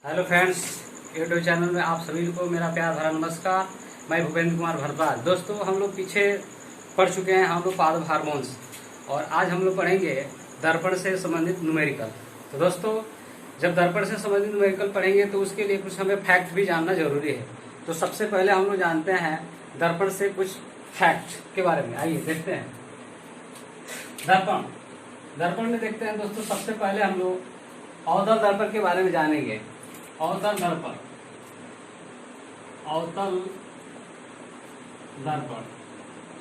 Hello friends, YouTube channel में आप सभी को मेरा प्यार भरा नमस्कार। मैं भूपेंद्र कुमार भारद्वाज। दोस्तों, हम लोग पीछे पढ़ चुके हैं हम लोग पाद ऑफ हार्मोन्स, और आज हम लोग पढ़ेंगे दर्पण से संबंधित न्यूमेरिकल। तो दोस्तों, जब दर्पण से संबंधित न्यूमेरिकल पढ़ेंगे तो उसके लिए कुछ हमें फैक्ट भी जानना जरूरी है। तो सबसे पहले हम लोग जानते हैं दर्पण से कुछ फैक्ट के बारे में। आइए देखते हैं। दर्पण में देखते हैं दोस्तों, सबसे पहले हम लोग अवतल दर्पण के बारे में जानेंगे। अवतल दर्पण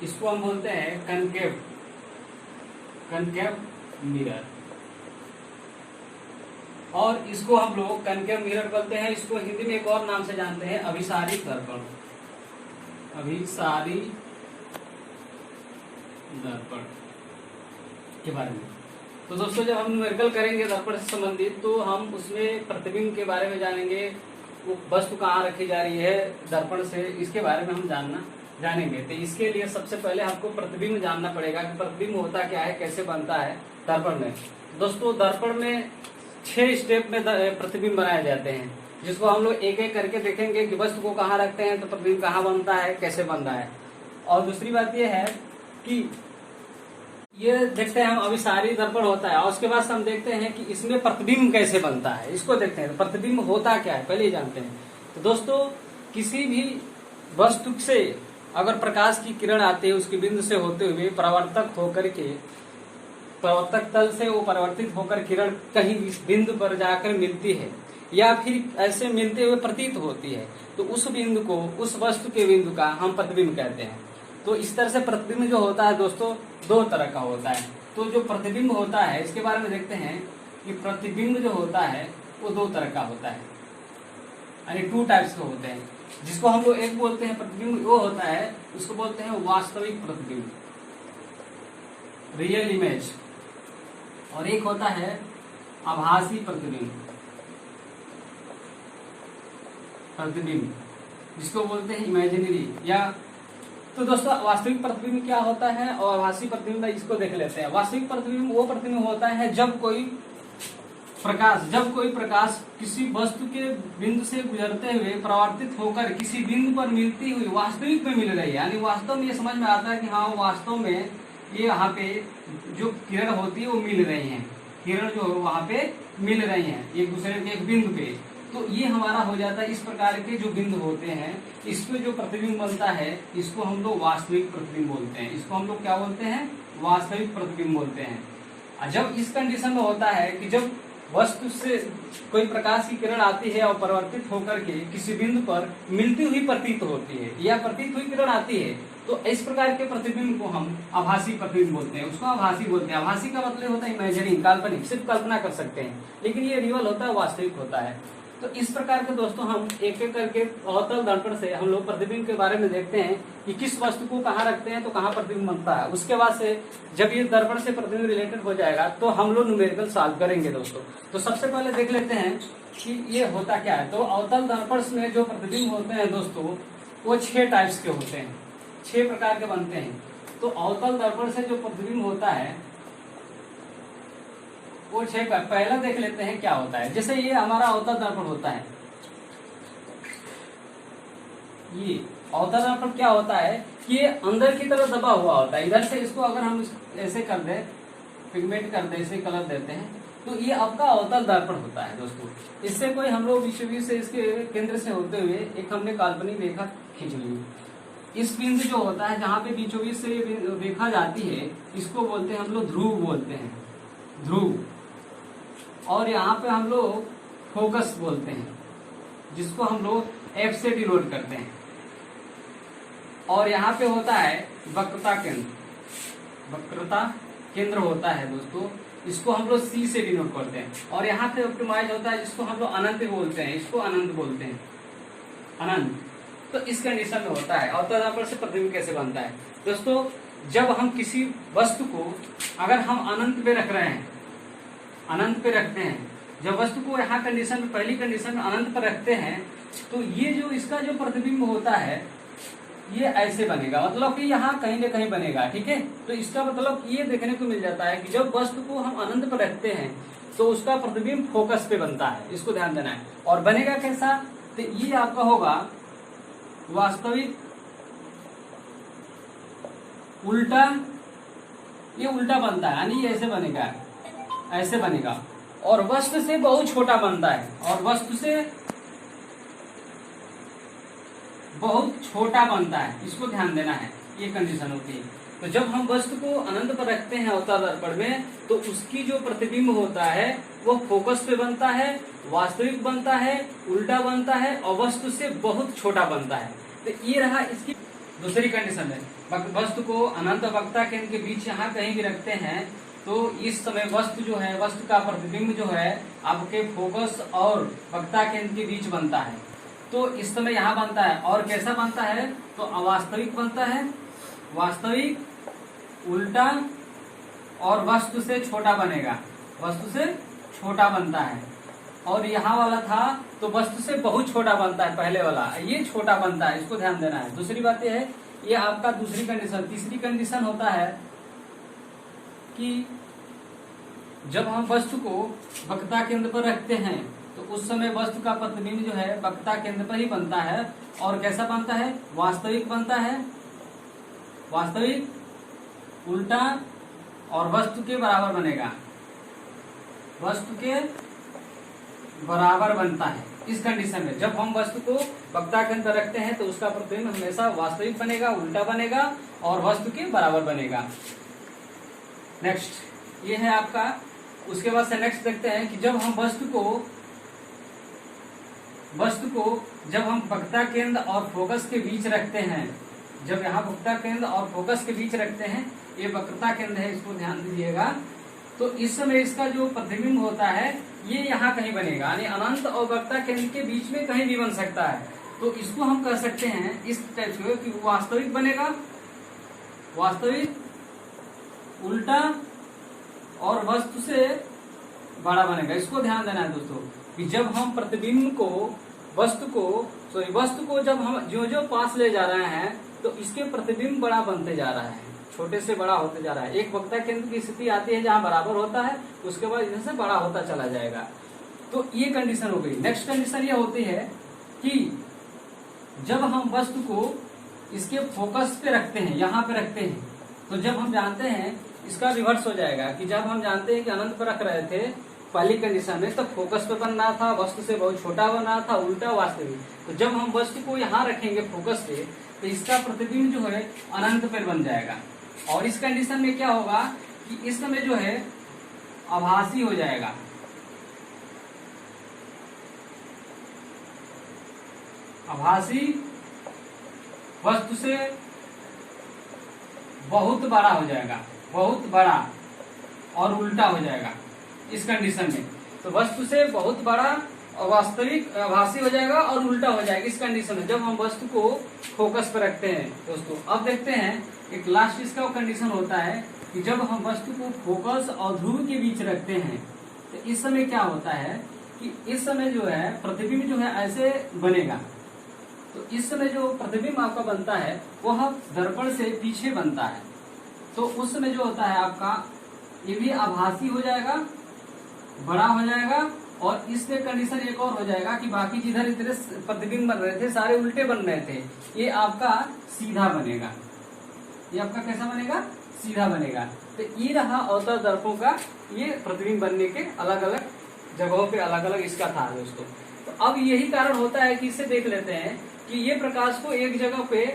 इसको हम बोलते हैं कनकेव मिरर, और इसको हम लोग कनकेव मिरर बोलते हैं। इसको हिंदी में एक और नाम से जानते हैं, अभिसारी दर्पण के बारे में। तो दोस्तों, जब हम न्यूमेरिकल करेंगे दर्पण से संबंधित, तो हम उसमें प्रतिबिंब के बारे में जानेंगे। वो वस्तु कहाँ रखी जा रही है दर्पण से, इसके बारे में हम जानेंगे। तो इसके लिए सबसे पहले हमको प्रतिबिंब जानना पड़ेगा कि प्रतिबिंब होता क्या है, कैसे बनता है दर्पण में। दोस्तों, दर्पण में 6 स्टेप में प्रतिबिंब बनाए जाते हैं, जिसको हम लोग एक एक करके देखेंगे कि वस्तु को कहाँ रखते हैं तो प्रतिबिंब कहाँ बनता है, कैसे बनता है। और दूसरी बात यह है कि ये देखते हैं हम अभिसारी दर्पण होता है, और उसके बाद हम देखते हैं कि इसमें प्रतिबिंब कैसे बनता है, इसको देखते हैं। तो प्रतिबिंब होता क्या है पहले ही जानते हैं। तो दोस्तों, किसी भी वस्तु से अगर प्रकाश की किरण आती है, उसकी बिंदु से होते हुए प्रवर्तक तल से वो परिवर्तित होकर किरण कहीं बिंदु पर जाकर मिलती है, या फिर ऐसे मिलते हुए प्रतीत होती है, तो उस बिंदु को, उस वस्तु के बिंदु का हम प्रतिबिंब कहते हैं। तो इस तरह से प्रतिबिंब जो होता है दोस्तों, 2 तरह का होता है। तो जो प्रतिबिंब होता है, इसके बारे में देखते हैं कि प्रतिबिंब जो होता है वो 2 तरह का होता है, यानी 2 टाइप्स के होते हैं। जिसको हम लोग एक बोलते हैं प्रतिबिंब, वो होता है, उसको बोलते हैं वास्तविक प्रतिबिंब, रियल इमेज, और एक होता है आभासी प्रतिबिंब, जिसको बोलते हैं इमेजिनरी। या तो दोस्तों, वास्तविक प्रतिबिंब क्या होता है और आभासी प्रतिबिंब, इसको देख लेते हैं। वास्तविक प्रतिबिंब वो प्रतिबिंब होता है जब कोई प्रकाश किसी वस्तु के बिंदु से गुजरते हुए परावर्तित होकर किसी बिंदु पर मिलती हुई वास्तविक में मिल रही है। यानी वास्तव में ये समझ में आता है कि हाँ, वास्तव में ये यहाँ पे जो किरण होती है वो मिल रही है, किरण जो वहाँ पे मिल रही है एक दूसरे के एक बिंदु पे। तो ये हमारा हो जाता है। इस प्रकार के जो बिंदु होते हैं, इसमें जो प्रतिबिंब बनता है, इसको हम लोग वास्तविक प्रतिबिंब बोलते हैं। इसको हम लोग क्या बोलते हैं? वास्तविक प्रतिबिंब बोलते हैं। जब इस कंडीशन में होता है कि जब वस्तु से कोई प्रकाश की किरण आती है और परिवर्तित होकर के किसी बिंदु पर मिलती हुई प्रतीत होती है, या प्रतीत हुई किरण आती है, तो इस प्रकार के प्रतिबिंब को हम आभासी प्रतिबिंब बोलते हैं। उसको आभासी बोलते हैं। आभासी का मतलब होता है इमेजिनिंग, काल्पनिक, सिर्फ कल्पना कर सकते हैं, लेकिन ये रियल होता है, वास्तविक होता है। तो इस प्रकार के दोस्तों, हम एक एक करके अवतल दर्पण से हम लोग प्रतिबिंब के बारे में देखते हैं कि किस वस्तु को कहाँ रखते हैं तो कहाँ प्रतिबिंब बनता है। उसके बाद से जब ये दर्पण से प्रतिबिंब रिलेटेड हो जाएगा तो हम लोग न्यूमेरिकल सॉल्व करेंगे दोस्तों। तो सबसे पहले देख लेते हैं कि ये होता क्या है। तो अवतल दर्पण में जो प्रतिबिंब होते हैं दोस्तों, वो 6 टाइप्स के होते हैं, 6 प्रकार के बनते हैं। तो अवतल दर्पण से जो प्रतिबिंब होता है वो 6 का पहला देख लेते हैं क्या होता है। जैसे ये हमारा अवतल दर्पण होता है, ये अवतल दर्पण क्या होता है कि ये अंदर की तरफ दबा हुआ होता है। इधर से इसको अगर हम ऐसे कर दे, पिगमेंट कर दे, ऐसे कलर देते हैं, तो ये आपका अवतल दर्पण होता है दोस्तों। इससे कोई हम लोग बीच से इसके केंद्र से होते हुए एक हमने काल्पनिक रेखा खींच ली। इस बिंदु जो होता है जहाँ पे बीचों बीच से रेखा जाती है, इसको बोलते हैं हम लोग ध्रुव बोलते हैं, ध्रुव। और यहाँ पे हम लोग फोकस बोलते हैं, जिसको हम लोग F से डिनोट करते हैं। और यहाँ पे होता है वक्रता केंद्र होता है दोस्तों, इसको हम लोग C से डिनोट करते हैं। और यहाँ पे ऑप्टिमाइज होता है, जिसको हम लोग अनंत बोलते हैं, इसको अनंत बोलते हैं, अनंत। तो इस कंडीशन में होता है। अवतल दर्पण से प्रतिबिंब कैसे बनता है दोस्तों? जब हम किसी वस्तु को अगर हम अनंत पे रख रहे हैं, अनंत पे रखते हैं, जब वस्तु को यहाँ कंडीशन में, पहली कंडीशन में अनंत पर रखते हैं, तो ये जो इसका जो प्रतिबिंब होता है ये ऐसे बनेगा, मतलब कि यहाँ कहीं न कहीं बनेगा। ठीक है, तो इसका मतलब ये देखने को मिल जाता है कि जब वस्तु को हम अनंत पर रखते हैं तो उसका प्रतिबिंब फोकस पे बनता है, इसको ध्यान देना है। और बनेगा कैसा, तो ये आपका होगा वास्तविक उल्टा, ये उल्टा बनता है यानी ऐसे बनेगा, ऐसे बनेगा। और वस्तु से बहुत छोटा बनता है, और वस्तु से बहुत छोटा बनता है, इसको ध्यान देना है, ये कंडीशन होती है। तो जब हम वस्तु को अनंत पर रखते हैं अवतल दर्पण में, तो उसकी जो प्रतिबिंब होता है वो फोकस पे बनता है, वास्तविक बनता है, उल्टा बनता है और वस्तु से बहुत छोटा बनता है। तो ये रहा इसकी दूसरी कंडीशन है। वस्तु को अनंत वक्ता केंद्र के बीच यहाँ कहीं भी रखते हैं तो इस समय वस्तु जो है, वस्तु का प्रतिबिंब जो है आपके फोकस और वक्ता केंद्र के बीच बनता है। तो इस समय यहाँ बनता है, और कैसा बनता है, तो अवास्तविक बनता है, वास्तविक, उल्टा और वस्तु से छोटा बनेगा, वस्तु से छोटा बनता है। और यहाँ वाला था तो वस्तु से बहुत छोटा बनता है, पहले वाला ये छोटा बनता है, इसको ध्यान देना है। दूसरी बात यह है, ये आपका दूसरी कंडीशन। तीसरी कंडीशन होता है कि जब हम वस्तु को वक्ता केंद्र पर रखते हैं तो उस समय वस्तु का प्रतिबिंब जो है वक्ता केंद्र पर ही बनता है। और कैसा बनता है, वास्तविक बनता है, वास्तविक, उल्टा और वस्तु के बराबर बनेगा, वस्तु के बराबर बनता है। इस कंडीशन में जब हम वस्तु को वक्ता केंद्र पर रखते हैं तो उसका प्रतिबिंब हमेशा वास्तविक बनेगा, उल्टा बनेगा और वस्तु के बराबर बनेगा। नेक्स्ट ये है आपका। उसके बाद से नेक्स्ट देखते हैं कि जब हम वस्तु को जब हम वक्ता केंद्र और फोकस के बीच रखते हैं, जब यहाँ वक्ता केंद्र और फोकस के बीच रखते हैं, ये वक्रता केंद्र है, इसको ध्यान दीजिएगा। तो इस समय इसका जो प्रतिबिंब होता है ये यहाँ कहीं बनेगा, यानी अनंत और वक्ता केंद्र के बीच में कहीं भी बन सकता है। तो इसको हम कह सकते हैं इस टाइप से कि वास्तविक बनेगा, वास्तविक, उल्टा और वस्तु से बड़ा बनेगा। इसको ध्यान देना है दोस्तों कि जब हम प्रतिबिंब को वस्तु को जब हम जो पास ले जा रहे हैं तो इसके प्रतिबिंब बड़ा बनते जा रहा है, छोटे से बड़ा होते जा रहा है। एक वक्ता केंद्र की स्थिति आती है जहां बराबर होता है, उसके बाद इधर से बड़ा होता चला जाएगा। तो ये कंडीशन हो गई। नेक्स्ट कंडीशन ये होती है कि जब हम वस्तु को इसके फोकस पे रखते हैं, यहाँ पे रखते हैं, तो जब हम जानते हैं इसका रिवर्स हो जाएगा कि जब हम जानते हैं कि अनंत पर रख रहे थे पहली कंडीशन में, तब फोकस पे बन रहा था, वस्तु से बहुत छोटा बन रहा था, उल्टा वास्तविक। तो जब हम वस्तु को यहाँ रखेंगे फोकस पे तो इसका प्रतिबिंब जो है अनंत पर बन जाएगा। और इस कंडीशन में क्या होगा कि इस समय जो है आभासी हो जाएगा, आभासी वस्तु से बहुत बड़ा हो जाएगा, बहुत बड़ा और उल्टा हो जाएगा इस कंडीशन में। तो वस्तु से बहुत बड़ा और वास्तविक आभासी हो जाएगा और उल्टा हो जाएगा इस कंडीशन में जब हम वस्तु को फोकस पर रखते हैं। दोस्तों अब देखते हैं एक लास्ट इसका कंडीशन होता है कि जब हम वस्तु को फोकस और ध्रुव के बीच रखते हैं तो इस समय क्या होता है कि इस समय जो है प्रतिबिंब जो है ऐसे बनेगा। तो इस समय जो प्रतिबिंब आपका बनता है वह दर्पण से पीछे बनता है। तो उस समय जो होता है आपका ये भी आभासी हो जाएगा, बड़ा हो जाएगा। और इसमें कंडीशन एक और हो जाएगा कि बाकी जिधर इधर प्रतिबिंब बन रहे थे सारे उल्टे बन रहे थे, ये आपका सीधा बनेगा। ये आपका कैसा बनेगा, सीधा बनेगा। तो ये रहा अवतल दर्पणों का ये प्रतिबिंब बनने के अलग अलग जगहों पे अलग अलग इसका था दोस्तों। तो अब यही कारण होता है कि इसे देख लेते हैं कि ये प्रकाश को एक जगह पे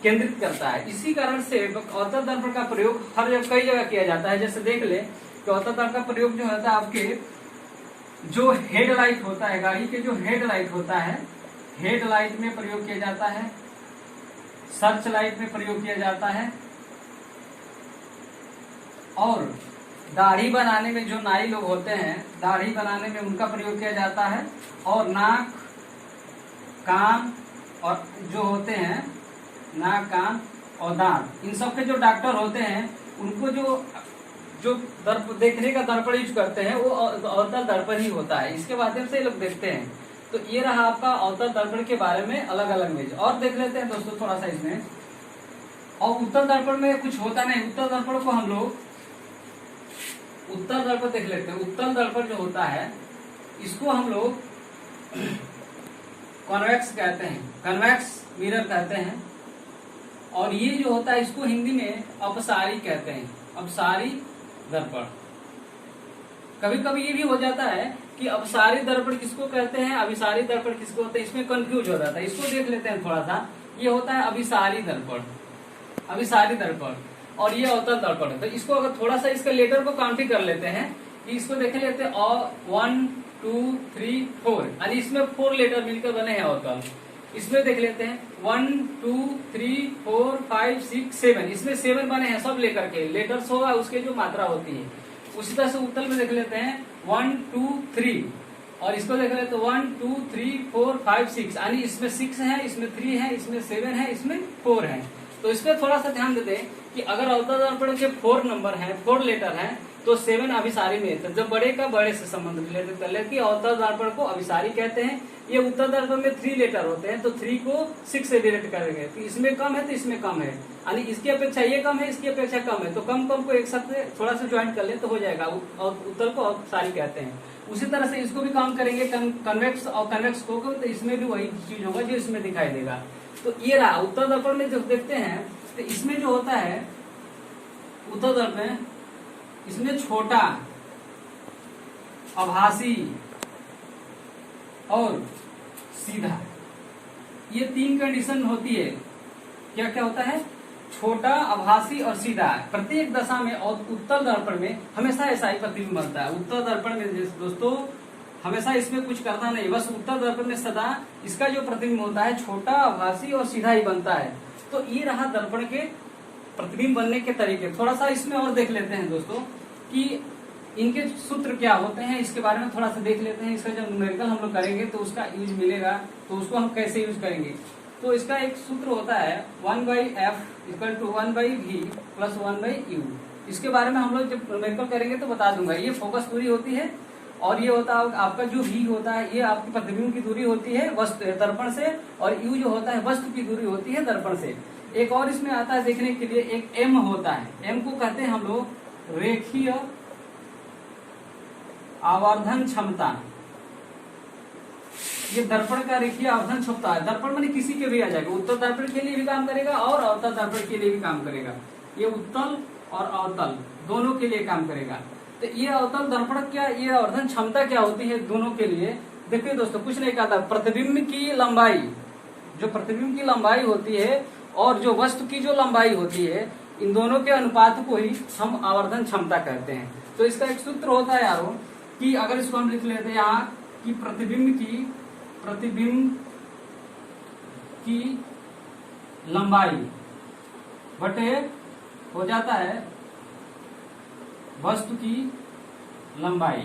केंद्रित करता है। इसी कारण से अवतल दर्पण का प्रयोग हर जगह कई जगह किया जाता है। जैसे देख ले कि अवतल दर्पण का प्रयोग जो होता है आपके जो हेडलाइट होता है, गाड़ी के जो हेडलाइट होता है, हेडलाइट में प्रयोग किया जाता है, सर्च लाइट में प्रयोग किया जाता है, और दाढ़ी बनाने में जो नाई लोग होते हैं दाढ़ी बनाने में उनका प्रयोग किया जाता है, और नाक, कान और जो होते हैं नाक, कान और दांत, इन सब के जो डॉक्टर होते हैं उनको जो दर्प देखने का दर्पण यूज करते हैं वो अवतल दर्पण ही होता है। इसके माध्यम से लोग देखते हैं। तो ये रहा आपका अवतल दर्पण के बारे में अलग अलग इमेज। और देख लेते हैं दोस्तों थोड़ा सा इसमें। और उत्तल दर्पण में कुछ होता नहीं। उत्तल दर्पण को हम लोग उत्तल दर्पण देख लेते हैं। उत्तल दर्पण जो होता है इसको हम लोग कॉन्वेक्स कहते हैं, कन्वेक्स मिरर कहते हैं। और ये जो होता है इसको हिंदी में अपसारी कहते हैं, अपसारी दर्पण। कभी कभी ये भी हो जाता है कि अपसारी दर्पण किसको कहते हैं, अभिसारी दर्पण किसको होते हैं, इसमें कंफ्यूज हो जाता है। इसको देख लेते हैं थोड़ा सा। ये होता है अभिसारी दर्पण, अभिसारी दर्पण, और ये अवतल दर्पण है। तो इसको अगर थोड़ा सा इसका लेटर को काउंट ही कर लेते हैं कि इसको देख लेते हैं 1 2 3 4, यानी इसमें 4 लेटर मिलकर बने हैं अवतल। इसमें देख लेते हैं 1 2 3 4 5 6 7, इसमें 7 बने हैं सब लेकर के, लेटर्स होगा उसके जो मात्रा होती है। उसी तरह से उत्तल में देख लेते हैं 1 2 3, और इसको देख लेते हैं 1 2 3 4 5 6, यानी इसमें 6 है, इसमें 3 है, इसमें 7 है, इसमें 4 है। तो इसमें थोड़ा सा ध्यान देते हैं कि अगर अवतल दर्पण के 4 नंबर है, 4 लेटर है, तो 7 अभिसारी में है। जब बड़े का बड़े से संबंध रिलेटेड कर लेते हैं, अवतल दर्पण को अभिसारी कहते हैं। ये उत्तल दर्पण में 3 लेटर होते हैं, तो 3 को 6 से रिलेट करेंगे, तो इसमें कम है तो इसमें कम है, यानी इसकी अपेक्षा ये कम है, इसकी अपेक्षा कम है, तो कम कम को एक साथ थोड़ा सा ज्वाइन कर ले तो हो जाएगा, और उत्तल को अभिसारी कहते हैं। उसी तरह से इसको भी काम करेंगे कन्वेक्स और कन्वेक्स को, तो इसमें भी वही चीज होगा जो इसमें दिखाई देगा। तो ये रहा उत्तल दर्पण में जब देखते हैं तो इसमें जो होता है उत्तल दर्पण, इसमें छोटा, आभासी और सीधा, ये 3 कंडीशन होती है। क्या क्या होता है? छोटा, आभासी और सीधा। प्रत्येक दशा में और उत्तल दर्पण में हमेशा ऐसा ही प्रतिबिंब बनता है। उत्तल दर्पण में दोस्तों हमेशा इसमें कुछ करना नहीं, बस उत्तल दर्पण में सदा इसका जो प्रतिबिंब होता है छोटा, आभासी और सीधा ही बनता है। तो ये रहा दर्पण के प्रतिबिंब बनने के तरीके। थोड़ा सा इसमें और देख लेते हैं दोस्तों कि इनके सूत्र क्या होते हैं, इसके बारे में थोड़ा सा देख लेते हैं। इसका जब न्यूमेरिकल हम लोग करेंगे तो उसका यूज मिलेगा, तो उसको हम कैसे यूज करेंगे। तो इसका एक सूत्र होता है 1/f = 1/v + 1/u। इसके बारे में हम लोग जब न्यूमेरिकल करेंगे तो बता दूंगा। ये फोकस दूरी होती है, और ये होता है आपका जो v होता है ये आपकी प्रतिबिंब की दूरी होती है वस्तु दर्पण से, और u जो होता है वस्तु की दूरी होती है दर्पण से। एक और इसमें आता है देखने के लिए, एक m होता है। m को कहते हैं हम लोग रेखीय आवर्धन क्षमता। ये दर्पण का रेखीय आवर्धन क्षमता है। दर्पण माने किसी के भी आ जाएगा, उत्तल दर्पण के लिए भी काम करेगा और अवतल दर्पण के लिए भी काम करेगा। ये उत्तल और अवतल दोनों के लिए काम करेगा। तो ये अवतल दर्पण क्या, ये आवर्धन क्षमता क्या होती है दोनों के लिए। देखिए दोस्तों कुछ नहीं कहा था, प्रतिबिंब की लंबाई, जो प्रतिबिंब की लंबाई होती है और जो वस्तु की जो लंबाई होती है, इन दोनों के अनुपात को ही हम आवर्धन क्षमता कहते हैं। तो इसका एक सूत्र होता है यारों कि अगर इसको हम लिख लेते हैं यहाँ कि प्रतिबिंब की लंबाई बटे हो जाता है वस्तु की लंबाई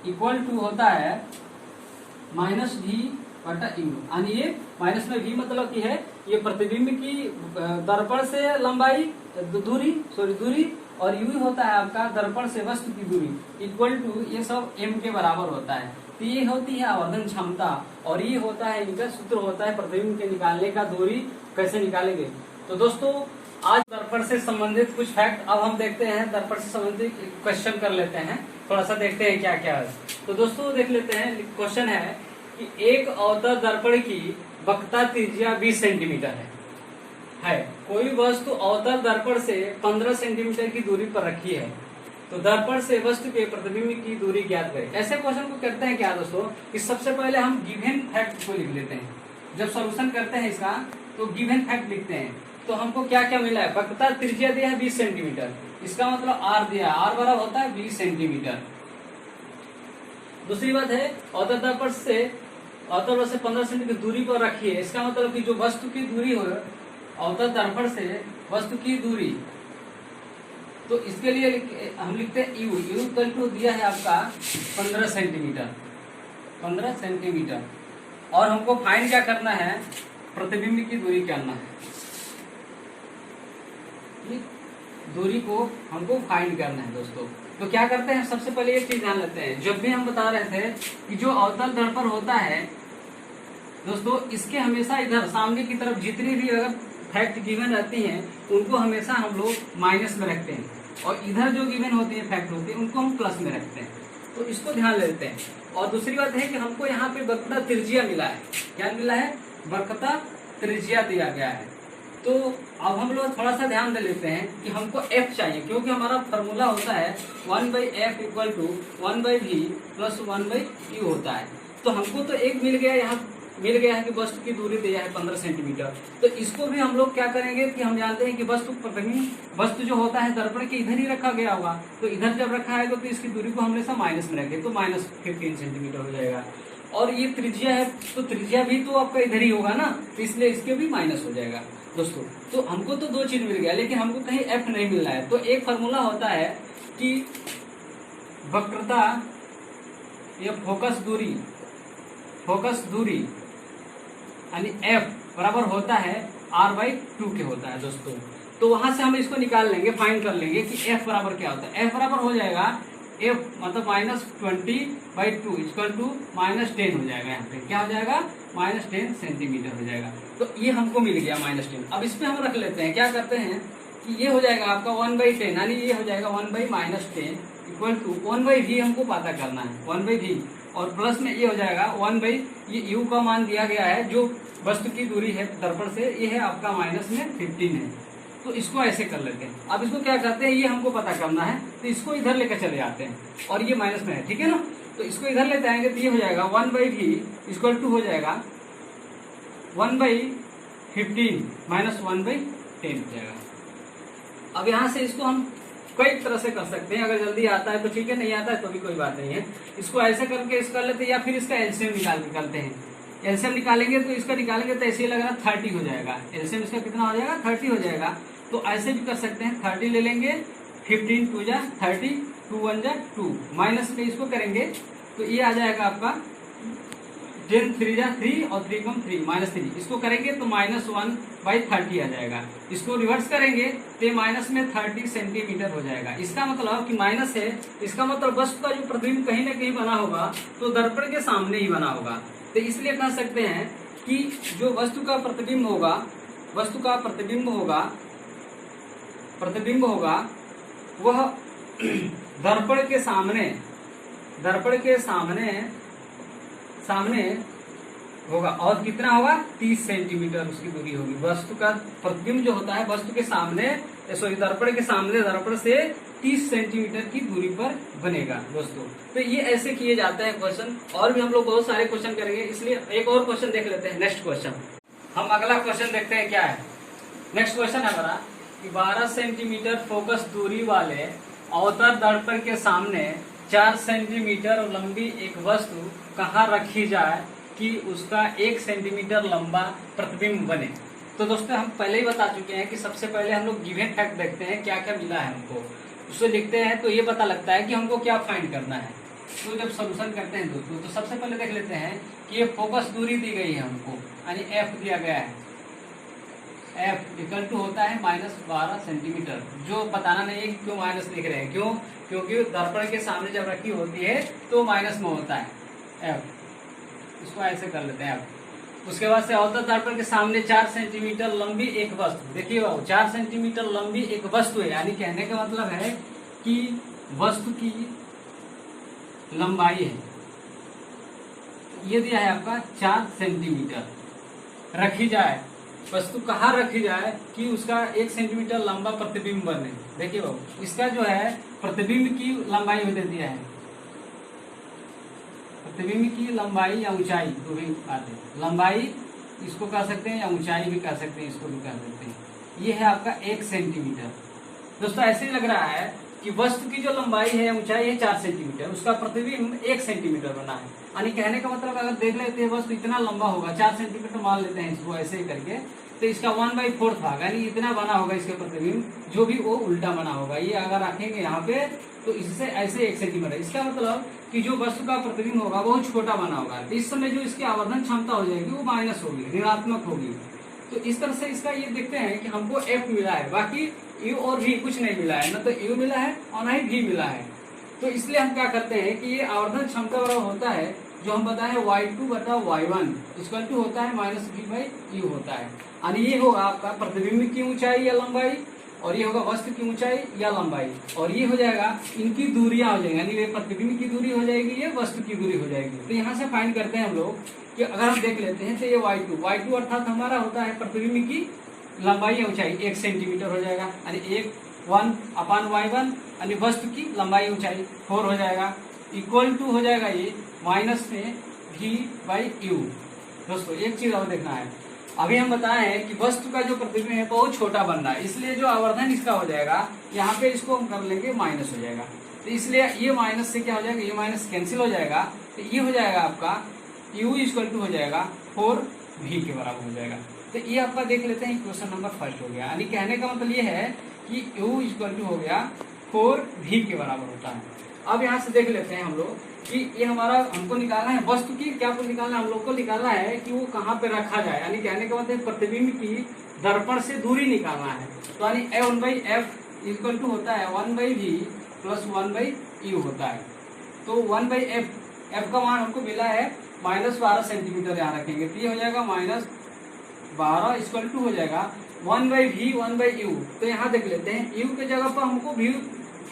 इक्वल टू होता है -v/u। यानी ये माइनस में v मतलब की है ये प्रतिबिंब की दर्पण से लंबाई दूरी, और u होता है आपका दर्पण से वस्तु की दूरी, इक्वल टू ये सब m के बराबर होता है। तो ये होती है आवर्धन क्षमता, और ये होता है इनका सूत्र होता है प्रतिबिंब के निकालने का। दूरी कैसे निकालेंगे? तो दोस्तों आज दर्पण से संबंधित कुछ फैक्ट अब हम देखते हैं, दर्पण से संबंधित क्वेश्चन कर लेते हैं, थोड़ा सा देखते हैं क्या क्या है। तो दोस्तों देख लेते हैं, क्वेश्चन है कि एक अवतल दर्पण की वक्रता त्रिज्या 20 सेंटीमीटर है। कोई वस्तु अवतल दर्पण से 15 सेंटीमीटर की दूरी पर रखी है, तो दर्पण से वस्तु के प्रतिबिंब की दूरी ज्ञात करें। ऐसे क्वेश्चन को करते हैं क्या दोस्तों कि सबसे पहले हम गिवन फैक्ट को लिख लेते हैं। जब सॉल्यूशन करते हैं इसका तो गिवन फैक्ट लिखते हैं। तो हमको क्या क्या मिला है, वक्रता त्रिज्या दिया है 20 सेंटीमीटर, इसका मतलब r दिया है, r बराबर होता है 20 सेंटीमीटर। दूसरी बात है अवतल दर्पण से 15 सेंटीमीटर दूरी पर रखी है, इसका मतलब कि जो वस्तु की दूरी हो अवतल दर्पण से वस्तु की दूरी, तो इसके लिए हम लिखते हैं u इक्वल टू दिया है आपका 15 सेंटीमीटर। और हमको फाइंड क्या करना है, प्रतिबिंब की दूरी करना है, दूरी को हमको फाइंड करना है दोस्तों। तो क्या करते हैं, सबसे पहले एक चीज ध्यान लेते हैं। जब भी हम बता रहे थे कि जो अवतल दर्पण होता है दोस्तों, इसके हमेशा इधर सामने की तरफ जितनी भी अगर फैक्ट गिवन रहती हैं उनको हमेशा हम लोग माइनस में रखते हैं, और इधर जो गिवन होती है फैक्ट होती है उनको हम प्लस में रखते हैं। तो इसको ध्यान देते हैं। और दूसरी बात है कि हमको यहाँ पे वक्रता त्रिज्या मिला है। क्या मिला है? वक्रता त्रिज्या दिया गया है। तो अब हम लोग थोड़ा सा ध्यान दे लेते हैं कि हमको f चाहिए, क्योंकि हमारा फॉर्मूला होता है 1/f equal to 1/v plus 1/u होता है। तो हमको तो एक मिल गया, यहाँ मिल गया है कि वस्तु की दूरी दिया है 15 सेंटीमीटर। तो इसको भी हम लोग क्या करेंगे कि हम जानते हैं कि वस्तु जो होता है दर्पण के इधर ही रखा गया होगा। तो इधर जब रखा है तो इसकी दूरी को हमेशा माइनस में रखें, तो -15 सेंटीमीटर हो जाएगा। और ये त्रिज्या है, तो त्रिज्या भी तो आपका इधर ही होगा ना, तो इसलिए इसके भी माइनस हो जाएगा दोस्तों। तो हमको तो 2 चीज मिल गया, लेकिन हमको कहीं f नहीं मिल रहा है। तो एक फॉर्मूला होता है कि वक्रता या फोकस दूरी यानी f बराबर होता है r/2 के होता है दोस्तों। तो वहां से हम इसको निकाल लेंगे, फाइंड कर लेंगे कि f बराबर क्या होता है। f बराबर हो जाएगा f मतलब -20/2 इक्वल टू -10 हो जाएगा। यहाँ पे क्या हो जाएगा? -10 सेंटीमीटर हो जाएगा। तो ये हमको मिल गया -10। अब इस पे हम रख लेते हैं, क्या करते हैं कि ये हो जाएगा आपका 1/10, यानी ये हो जाएगा 1/-10 इक्वल टू 1/v हमको पता करना है, 1/v। और प्लस में ये हो जाएगा 1/ये u का मान दिया गया है जो वस्तु की दूरी है दर्पण से, ये है आपका माइनस में 15 है। तो इसको ऐसे कर लेते हैं। अब इसको क्या करते हैं, ये हमको पता करना है, तो इसको इधर लेकर चले जाते हैं, और ये माइनस में है, ठीक है ना। तो इसको इधर लेते आएंगे तो ये हो जाएगा 1/v इक्वल टू हो जाएगा 1/15 माइनस 1/10 हो जाएगा। अब यहाँ से इसको हम कई तरह से कर सकते हैं, अगर जल्दी आता है तो ठीक है, नहीं आता है तो भी कोई बात नहीं है। इसको ऐसे करके इसका लेते हैं, या फिर इसका एलसीएम निकालते हैं। एलसीएम निकालेंगे तो इसका निकालेंगे तो ऐसे ही लग रहा 30 हो जाएगा। एलसीएम इसका कितना हो जाएगा? 30 हो जाएगा। तो ऐसे भी कर सकते हैं, 30 ले लेंगे, 15 2 जा 30, 2 1 जा 2, माइनस में इसको करेंगे तो ये आ जाएगा आपका 10 3 जा 3 और 3 कम 3 -3। इसको करेंगे तो -1/30 आ जाएगा। इसको रिवर्स करेंगे तो माइनस में 30 सेंटीमीटर हो जाएगा। इसका मतलब कि माइनस है, इसका मतलब वस्तु का जो प्रतिबिंब कहीं ना कहीं बना होगा तो दर्पण के सामने ही बना होगा। तो इसलिए कह सकते हैं कि जो वस्तु का प्रतिबिंब होगा वह दर्पण के सामने होगा। और कितना होगा? 30 सेंटीमीटर उसकी दूरी होगी। वस्तु का प्रतिबिंब जो होता है वस्तु के सामने, दर्पण के सामने, दर्पण से 30 सेंटीमीटर की दूरी पर बनेगा दोस्तों। तो ये ऐसे किए जाते हैं क्वेश्चन, और भी हम लोग बहुत सारे क्वेश्चन करेंगे, इसलिए एक और क्वेश्चन देख लेते हैं। नेक्स्ट क्वेश्चन, हम अगला क्वेश्चन देखते हैं क्या है। नेक्स्ट क्वेश्चन है हमारा कि 12 सेंटीमीटर फोकस दूरी वाले अवतल दर्पण के सामने 4 सेंटीमीटर लंबी एक वस्तु कहाँ रखी जाए कि उसका 1 सेंटीमीटर लंबा प्रतिबिंब बने। तो दोस्तों हम पहले ही बता चुके हैं कि सबसे पहले हम लोग गिवन फैक्ट देखते हैं क्या क्या मिला है हमको, उसको लिखते हैं तो ये पता लगता है कि हमको क्या फाइंड करना है। तो जब सोल्यूशन करते हैं दोस्तों तो सबसे पहले देख लेते हैं कि ये फोकस दूरी दी गई है हमको, यानी f दिया गया है। f इक्वल टू होता है -12 सेंटीमीटर। जो बताना नहीं है कि क्यों माइनस लिख रहे हैं, क्यों? क्योंकि दर्पण के सामने जब रखी होती है तो माइनस में होता है f। इसको ऐसे कर लेते हैं f। उसके बाद से अवतल दर्पण के सामने 4 सेंटीमीटर लंबी एक वस्तु, देखिए बाबू 4 सेंटीमीटर लंबी एक वस्तु है, यानी कहने का मतलब है कि वस्तु की लंबाई है, ये दिया है आपका 4 सेंटीमीटर। रखी जाए, वस्तु कहाँ रखी जाए कि उसका 1 सेंटीमीटर लंबा प्रतिबिंब बने। देखिए बाबू इसका जो है प्रतिबिंब की लंबाई हो देती है, प्रतिबिंब की लंबाई या ऊंचाई तो भी आते हैं, लंबाई इसको कह सकते हैं या ऊंचाई भी कह सकते हैं, इसको भी कह सकते हैं। ये है आपका 1 सेंटीमीटर। दोस्तों ऐसे ही लग रहा है कि वस्तु की जो लंबाई है ऊंचाई है 4 सेंटीमीटर, उसका प्रतिबिंब 1 सेंटीमीटर बना है। यानी कहने का मतलब अगर देख लेते हैं वस्तु इतना लंबा होगा, 4 सेंटीमीटर मान लेते हैं इसको ऐसे ही करके, तो इसका 1/4 भाग यानी इतना बना होगा इसका प्रतिबिंब, जो भी वो उल्टा बना होगा। ये अगर रखेंगे यहाँ पे तो इससे ऐसे 1 सेंटीमीटर, इसका मतलब कि जो वस्तु का प्रतिबिंब होगा बहुत छोटा बना होगा। तो इस समय जो इसकी आवर्धन क्षमता हो जाएगी वो माइनस होगी, ऋणात्मक होगी। तो इस तरह से इसका ये देखते हैं कि हमको f मिला है, बाकी u और v कुछ नहीं मिला है, न तो u मिला है और न ही v मिला है। तो इसलिए हम क्या करते हैं कि ये आवर्धन क्षमता बराबर होता है जो हम बताए y2 बटा y1 इक्वल टू होता है माइनस v/u होता है। यानी ये होगा आपका प्रतिबिंब की ऊंचाई या लंबाई, और ये होगा वस्तु की ऊंचाई या लंबाई, और ये हो जाएगा इनकी दूरियां हो जाएंगी, यानी ये प्रतिबिंब की दूरी हो जाएगी, ये वस्तु की दूरी हो जाएगी। तो यहाँ से फाइंड करते हैं हम लोग कि अगर हम देख लेते हैं तो ये y2 अर्थात हमारा होता है प्रतिबिंब की लंबाई या ऊंचाई 1 सेंटीमीटर हो जाएगा, यानी 1/y1 यानी वस्तु की लंबाई ऊंचाई 4 हो जाएगा, इक्वल टू हो जाएगा ये माइनस में v/u। दोस्तों एक चीज और देखना है, अभी हम बताए हैं कि वस्तु का जो प्रतिबिंब है बहुत छोटा बन रहा है, इसलिए जो आवर्धन इसका हो जाएगा यहाँ पे इसको हम कर लेंगे माइनस हो जाएगा। तो इसलिए ये माइनस से क्या हो जाएगा, ये माइनस कैंसिल हो जाएगा, तो ये हो जाएगा आपका u इक्वल टू हो जाएगा 4v के बराबर हो जाएगा। तो ये आपका देख लेते हैं क्वेश्चन नंबर फर्स्ट हो गया, यानी कहने का मतलब ये है कि u इक्वल टू हो गया 4v के बराबर होता है। अब यहाँ से देख लेते हैं हम लोग कि ये हमारा हमको निकालना है वस्तु की क्या को निकालना है, हम लोग को निकालना है कि वो कहाँ पे रखा जाए, यानी कहने का मतलब प्रतिबिंब की दर्पण से दूरी निकालना है। तो यानी a1/f इक्वल टू होता है 1/v प्लस 1/u होता है। तो 1/f f का मान हमको मिला है -12 सेंटीमीटर, यहाँ रखेंगे तो ये हो जाएगा -12 इक्वल टू हो जाएगा 1/v 1/u। तो यहाँ देख लेते हैं u के जगह पर हमको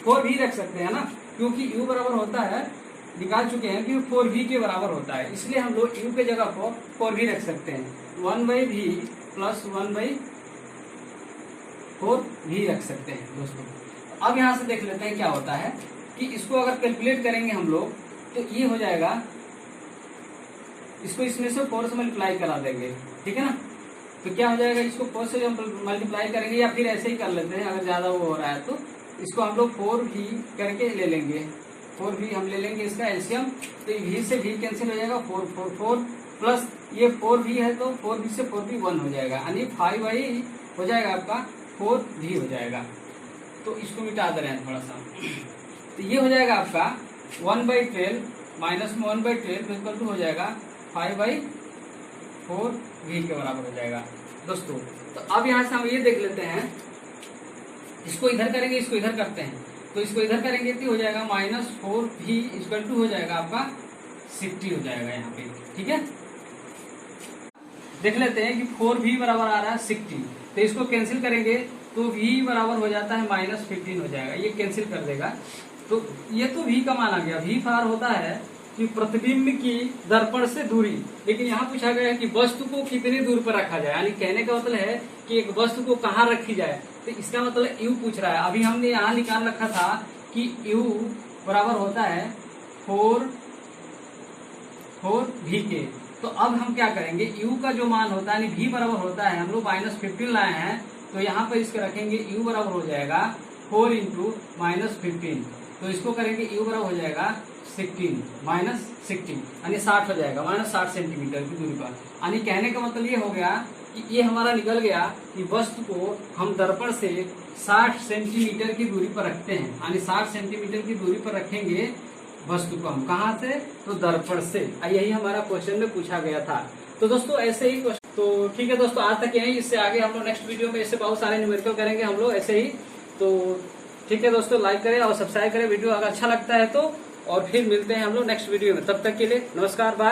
4v रख सकते हैं ना, क्योंकि u बराबर होता है, निकाल चुके हैं कि 4v के बराबर होता है, इसलिए हम लोग u के जगह पर 4v रख सकते हैं। 1/v प्लस 1/4v रख सकते हैं दोस्तों। अब यहाँ से देख लेते हैं क्या होता है कि इसको अगर कैलकुलेट करेंगे हम लोग तो ये हो जाएगा, इसको इसमें से 4 से मल्टीप्लाई करा देंगे, ठीक है ना। तो क्या हो जाएगा, इसको 4 से मल्टीप्लाई करेंगे या फिर ऐसे ही कर लेते हैं, अगर ज्यादा वो हो रहा है तो इसको हम लोग 4v करके ले लेंगे, 4v हम ले लेंगे इसका एलसीएम। तो v से v कैंसिल हो जाएगा, 4 प्लस ये 4v है तो 4v से 4v 1 हो जाएगा, यानी 5y हो जाएगा आपका 4v हो जाएगा। तो इसको मिटा दे रहे हैं थोड़ा सा, तो ये हो जाएगा आपका 1/12 माइनस में 1/12 इक्वल टू हो जाएगा 5/4v के बराबर हो जाएगा दोस्तों। तो अब यहाँ से हम ये देख लेते हैं, इसको इधर करेंगे इसको इधर करते हैं, तो इसको इधर करेंगे तो हो जाएगा -4v इक्वल टू हो जाएगा आपका 60 हो जाएगा यहाँ पे, ठीक है। देख लेते हैं कि 4v बराबर आ रहा है 60, तो इसको कैंसिल करेंगे तो v बराबर हो जाता है -15 हो जाएगा, ये कैंसिल कर देगा। तो ये तो v का मान आ गया। v फार होता है कि प्रतिबिंब की दर्पण से दूरी, लेकिन यहाँ पूछा गया है कि वस्तु को कितनी दूर पर रखा जाए, यानी कहने का मतलब है कि एक वस्तु को कहाँ रखी जाए, तो इसका मतलब u पूछ रहा है। अभी हमने यहाँ निकाल रखा था कि u बराबर होता है 4v के। तो अब हम क्या करेंगे, u का जो मान होता है यानी v बराबर होता है, हम लोग -15 लाए हैं, तो यहाँ पर इसके रखेंगे u बराबर हो जाएगा 4 × -15, तो इसको करेंगे u बराबर हो जाएगा 16 -16 यानी 60 हो जाएगा, -60 सेंटीमीटर की दूरी पर। यानी कहने का मतलब ये हो गया कि ये हमारा निकल गया कि वस्तु को हम दर्पण से 60 सेंटीमीटर की दूरी पर रखते हैं, यानी 60 सेंटीमीटर की दूरी पर रखेंगे वस्तु को हम, कहाँ से, तो दर्पण से। यही हमारा क्वेश्चन में पूछा गया था। तो दोस्तों ऐसे ही क्वेश्चन, तो ठीक है दोस्तों, आज तक यही, इससे आगे हम लोग नेक्स्ट वीडियो में ऐसे बहुत सारे न्यूमेरिकल करेंगे हम लोग ऐसे ही। तो ठीक है दोस्तों, लाइक करें और सब्सक्राइब करें वीडियो अगर अच्छा लगता है तो, और फिर मिलते हैं हम लोग नेक्स्ट वीडियो में। तब तक के लिए नमस्कार, बाय।